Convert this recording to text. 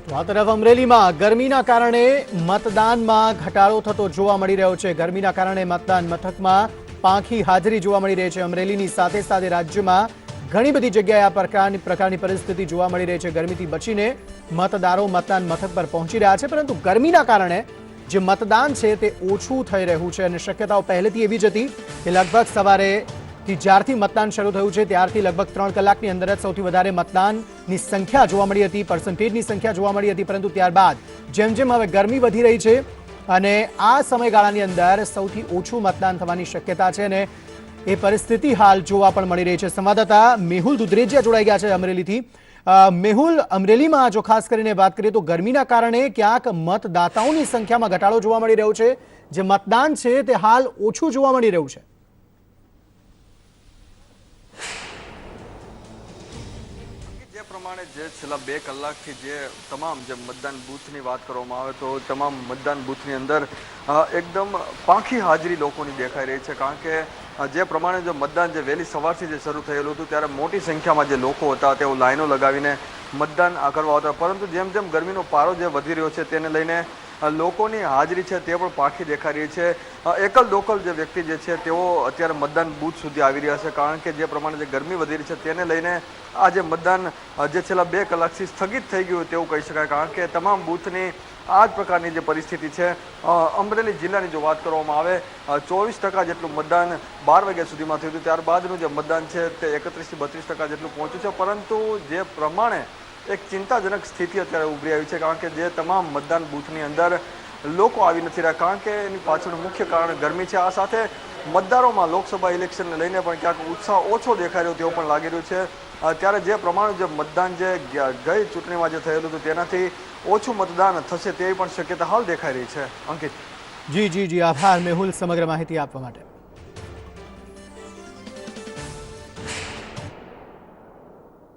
આ તરફ અમરેલીમાં ગરમીના કારણે મતદાનમાં ઘટાડો થતો જોવા મળી રહ્યો છે। ગરમીના કારણે મતદાન મથકમાં પાંખી હાજરી જોવા મળી રહી છે। અમરેલીની સાથે સાથે રાજ્યમાં ઘણી બધી જગ્યાએ આ પ્રકારની પરિસ્થિતિ જોવા મળી રહી છે। ગરમીથી બચીને મતદારો મતદાન મથક પર પહોંચી રહ્યા છે, પરંતુ ગરમીના કારણે જે મતદાન છે તે ઓછું થઈ રહ્યું છે અને શક્યતાઓ પહેલેથી એવી જ હતી કે લગભગ સવારે જ્યારથી મતદાન શરૂ થયું છે ત્યારથી લગભગ 3 કલાકની અંદર જ સૌથી વધારે મતદાનની સંખ્યા જોવા મળી હતી, પર્સન્ટેજની સંખ્યા જોવા મળી હતી, પરંતુ ત્યારબાદ જેમ જેમ હવે ગરમી વધી રહી છે અને આ સમયગાળાની અંદર સૌથી ઓછું મતદાન થવાની શક્યતા છે અને એ પરિસ્થિતિ હાલ જોવા પણ મળી રહી છે। સંવાદદાતા મેહુલ દુધરેજિયા જોડાઈ ગયા છે અમરેલીથી। મેહુલ, અમરેલીમાં જો ખાસ કરીને વાત કરીએ તો ગરમીના કારણે ક્યાંક મતદાતાઓની સંખ્યામાં ઘટાડો જોવા મળી રહ્યો છે, જે મતદાન છે તે હાલ ઓછું જોવા મળી રહ્યું છે। પ્રમાણે જે છેલ્લા 2 કલાકથી જે તમામ જે મતદાન બૂથની વાત કરવામાં આવે તો તમામ મતદાન બૂથની અંદર એકદમ પાંખી હાજરી લોકોની દેખાઈ રહી છે, કારણ કે જે પ્રમાણે જો મતદાન જે વહેલી સવારથી જે શરૂ થયેલું હતું ત્યારે મોટી સંખ્યામાં જે લોકો હતા તેઓ લાઈનો લગાવીને મતદાન કરવા હતા, પરંતુ જેમ જેમ ગરમીનો પારો જે વધી રહ્યો છે તેને લઈને લોકોની હાજરી છે તે પણ પાંખી દેખાઈ રહી છે। એકલ દોકલ જે વ્યક્તિ જે છે તેઓ અત્યારે મતદાન બૂથ સુધી આવી રહ્યા છે, કારણ કે જે પ્રમાણે જે ગરમી વધી રહી છે તેને લઈને આ જે મતદાન જે છેલ્લા 2 કલાકથી સ્થગિત થઈ ગયું તેવું કહી શકાય, કારણ કે તમામ બૂથની આ જ પ્રકારની જે પરિસ્થિતિ છે। અમરેલી જિલ્લાની જો વાત કરવામાં આવે 24% જેટલું મતદાન 12 વાગ્યા સુધીમાં થયું હતું, ત્યારબાદનું જે મતદાન છે તે 31 થી 32% જેટલું પહોંચ્યું છે, પરંતુ જે પ્રમાણે એક ચિંતાજનક સ્થિતિ અત્યારે ઉભરી આવી છે, કારણ કે જે તમામ મતદાન બૂથની અંદર લોકો આવી નથી રહ્યા, કારણ કે એની પાછળનું મુખ્ય કારણ ગરમી છે। આ સાથે મતદારોમાં લોકસભા ઇલેક્શનને લઈને પણ ક્યાંક ઉત્સાહ ઓછો દેખાઈ રહ્યો તેવું પણ લાગી રહ્યું છે। ત્યારે જે પ્રમાણે જે મતદાન જે ગઈ ચૂંટણીમાં જે થયેલું હતું તેનાથી ઓછું મતદાન થશે તેવી પણ શક્યતા હાલ દેખાઈ રહી છે। અંકિત। જી, આભાર મેહુલ સમગ્ર માહિતી આપવા માટે।